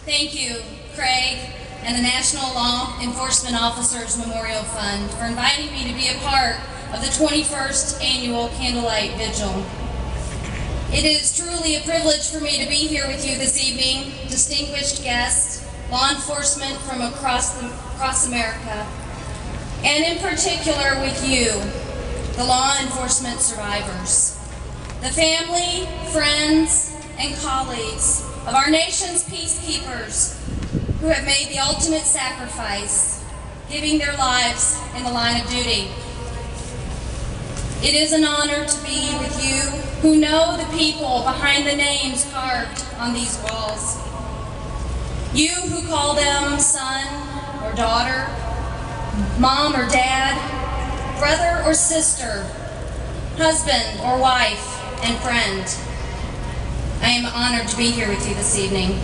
Thank you, Craig, and the National Law Enforcement Officers Memorial Fund for inviting me to be a part of the 21st Annual Candlelight Vigil. It is truly a privilege for me to be here with you this evening, distinguished guests, law enforcement from across America, and in particular with you, the law enforcement survivors, the family, friends, and colleagues of our nation's peacekeepers who have made the ultimate sacrifice, giving their lives in the line of duty. It is an honor to be with you who know the people behind the names carved on these walls. You who call them son or daughter, mom or dad, brother or sister, husband or wife, and friend. I am honored to be here with you this evening.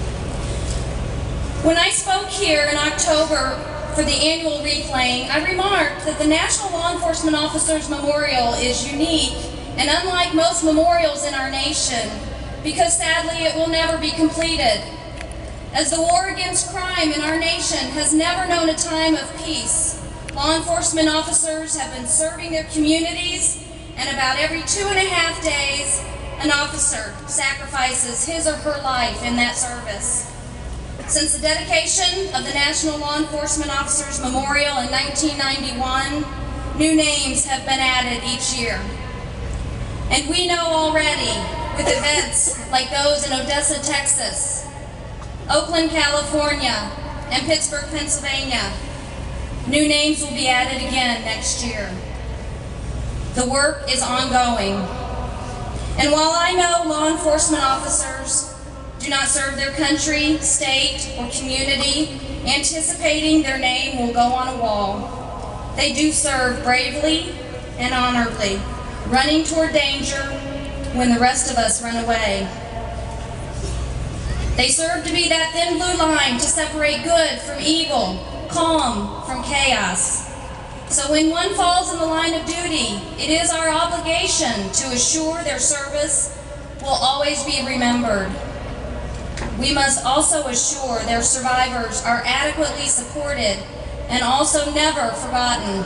When I spoke here in October for the annual replaying, I remarked that the National Law Enforcement Officers Memorial is unique and unlike most memorials in our nation because sadly it will never be completed. As the war against crime in our nation has never known a time of peace, law enforcement officers have been serving their communities, and about every 2.5 days, an officer sacrifices his or her life in that service. Since the dedication of the National Law Enforcement Officers Memorial in 1991, new names have been added each year. And we know already, with events like those in Odessa, Texas, Oakland, California, and Pittsburgh, Pennsylvania, new names will be added again next year. The work is ongoing. And while I know law enforcement officers do not serve their country, state, or community, anticipating their name will go on a wall, they do serve bravely and honorably, running toward danger when the rest of us run away. They serve to be that thin blue line to separate good from evil, calm from chaos. So when one falls in the line of duty, it is our obligation to assure their service will always be remembered. We must also assure their survivors are adequately supported and also never forgotten.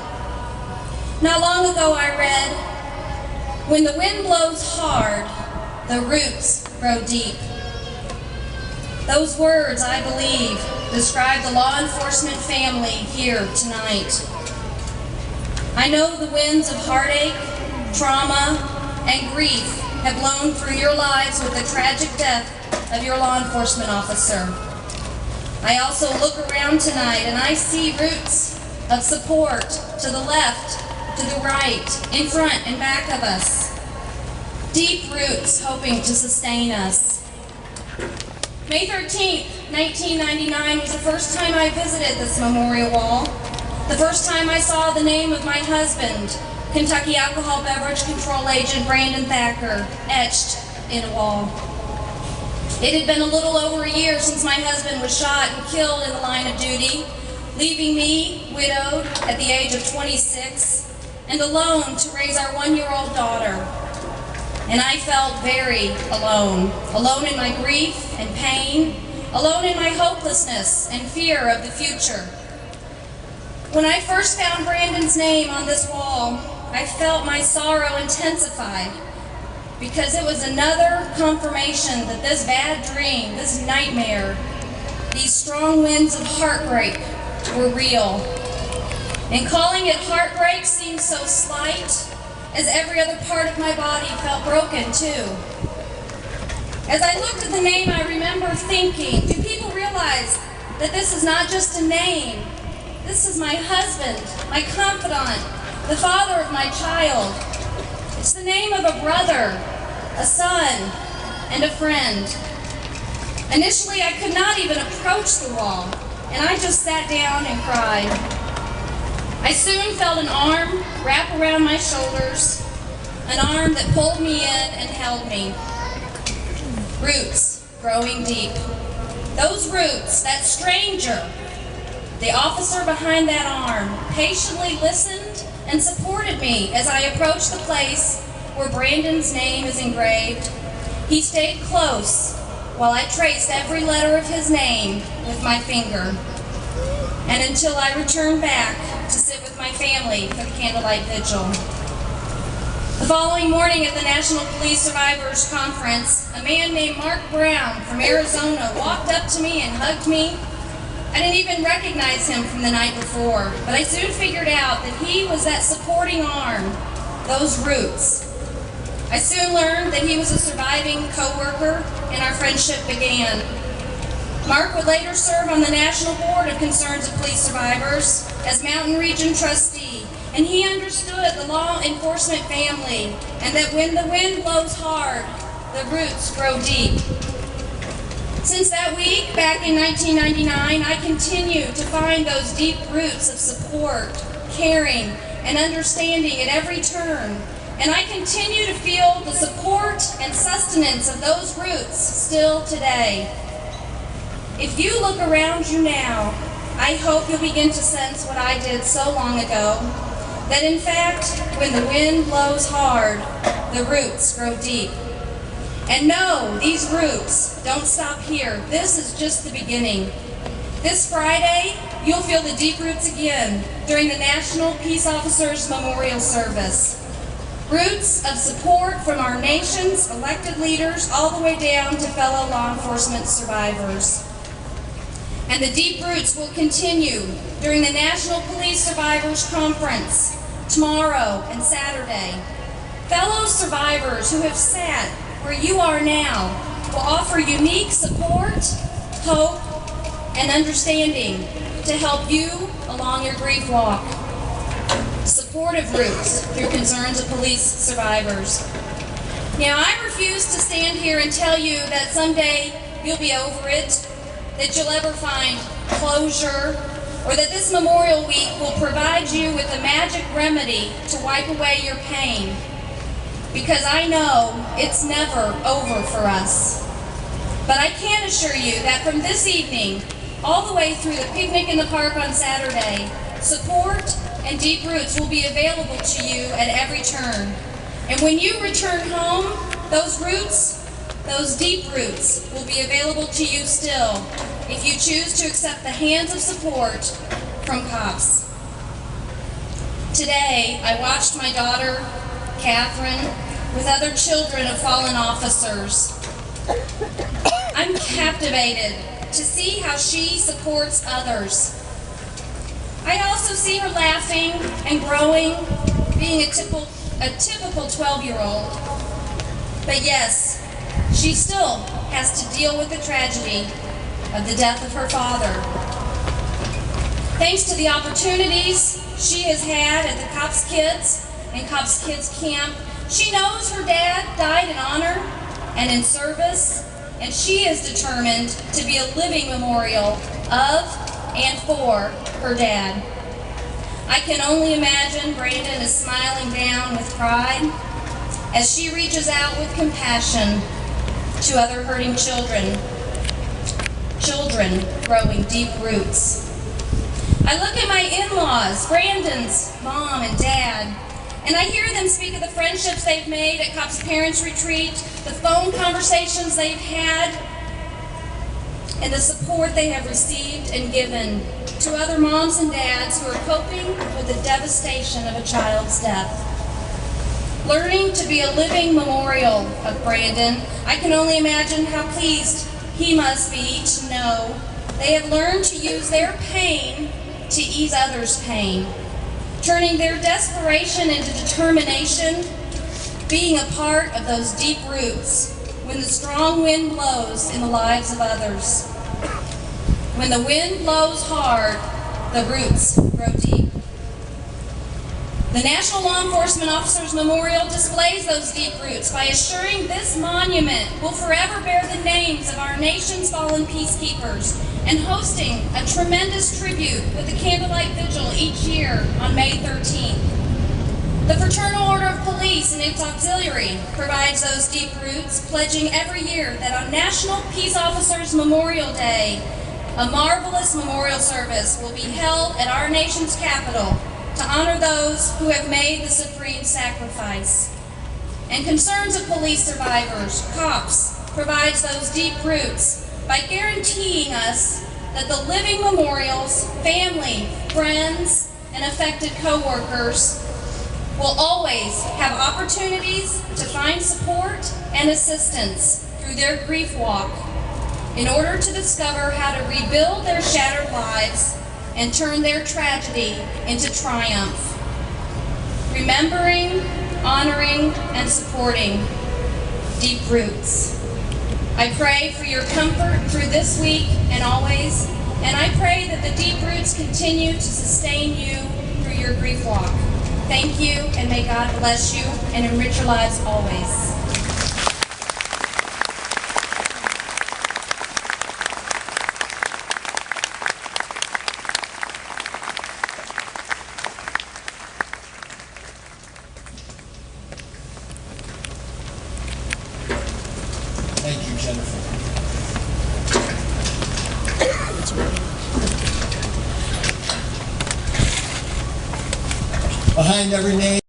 Not long ago I read, "When the wind blows hard, the roots grow deep." Those words, I believe, describe the law enforcement family here tonight. I know the winds of heartache, trauma, and grief have blown through your lives with the tragic death of your law enforcement officer. I also look around tonight and I see roots of support to the left, to the right, in front and back of us. Deep roots hoping to sustain us. May 13th, 1999 was the first time I visited this memorial wall. The first time I saw the name of my husband, Kentucky Alcohol Beverage Control Agent Brandon Thacker, etched in a wall. It had been a little over a year since my husband was shot and killed in the line of duty, leaving me widowed at the age of 26 and alone to raise our 1-year-old daughter. And I felt very alone, alone in my grief and pain, alone in my hopelessness and fear of the future. When I first found Brandon's name on this wall, I felt my sorrow intensify because it was another confirmation that this bad dream, this nightmare, these strong winds of heartbreak were real. And calling it heartbreak seemed so slight, as every other part of my body felt broken too. As I looked at the name, I remember thinking, do people realize that this is not just a name? This is my husband, my confidant, the father of my child. It's the name of a brother, a son, and a friend. Initially, I could not even approach the wall, and I just sat down and cried. I soon felt an arm wrap around my shoulders, an arm that pulled me in and held me. Roots growing deep. Those roots, that stranger, the officer behind that arm, patiently listened and supported me as I approached the place where Brandon's name is engraved. He stayed close, while I traced every letter of his name with my finger, and until I returned back to sit with my family for the Candlelight Vigil. The following morning at the National Police Survivors Conference, a man named Mark Brown from Arizona walked up to me and hugged me. I didn't even recognize him from the night before, but I soon figured out that he was that supporting arm, those roots. I soon learned that he was a surviving co-worker, and our friendship began. Mark would later serve on the National Board of Concerns of Police Survivors as Mountain Region Trustee, and he understood the law enforcement family, and that when the wind blows hard, the roots grow deep. Since that week, back in 1999, I continue to find those deep roots of support, caring, and understanding at every turn. And I continue to feel the support and sustenance of those roots still today. If you look around you now, I hope you'll begin to sense what I did so long ago, that in fact, when the wind blows hard, the roots grow deep. And no, these roots don't stop here. This is just the beginning. This Friday, you'll feel the deep roots again during the National Peace Officers Memorial Service. Roots of support from our nation's elected leaders all the way down to fellow law enforcement survivors. And the deep roots will continue during the National Police Survivors Conference tomorrow and Saturday. Fellow survivors who have sat where you are now will offer unique support, hope, and understanding to help you along your grief walk. Supportive roots through concerns of police survivors. Now, I refuse to stand here and tell you that someday you'll be over it, that you'll ever find closure, or that this Memorial Week will provide you with a magic remedy to wipe away your pain. Because I know it's never over for us. But I can assure you that from this evening, all the way through the picnic in the park on Saturday, support and deep roots will be available to you at every turn. And when you return home, those roots, those deep roots, will be available to you still if you choose to accept the hands of support from C.O.P.S. Today, I watched my daughter, Catherine, with other children of fallen officers. I'm captivated to see how she supports others. I also see her laughing and growing, being a typical 12-year-old. But yes, she still has to deal with the tragedy of the death of her father. Thanks to the opportunities she has had at the C.O.P.S Kids and C.O.P.S Kids Camp, she knows her dad died in honor and in service, and she is determined to be a living memorial of and for her dad. I can only imagine Brandon is smiling down with pride as she reaches out with compassion to other hurting children growing deep roots. I look at my in-laws, Brandon's mom and dad, and I hear them speak of the friendships they've made at C.O.P.S Parents Retreat, the phone conversations they've had, and the support they have received and given to other moms and dads who are coping with the devastation of a child's death. Learning to be a living memorial of Brandon, I can only imagine how pleased he must be to know they have learned to use their pain to ease others' pain, turning their desperation into determination, being a part of those deep roots when the strong wind blows in the lives of others. When the wind blows hard, the roots grow deep. The National Law Enforcement Officers Memorial displays those deep roots by assuring this monument will forever bear the names of our nation's fallen peacekeepers and hosting a tremendous tribute with the Candlelight Vigil each year on May 13th. The Fraternal Order of Police and its auxiliary provides those deep roots, pledging every year that on National Peace Officers Memorial Day, a marvelous memorial service will be held at our nation's capital to honor those who have made the supreme sacrifice. And concerns of police survivors, C.O.P.S, provides those deep roots by guaranteeing us that the living memorials, family, friends, and affected co-workers will always have opportunities to find support and assistance through their grief walk in order to discover how to rebuild their shattered lives and turn their tragedy into triumph. Remembering, honoring, and supporting deep roots. I pray for your comfort through this week and always, and I pray that the deep roots continue to sustain you through your grief walk. Thank you, and may God bless you and enrich your lives always. Thank you, Jennifer. Behind every name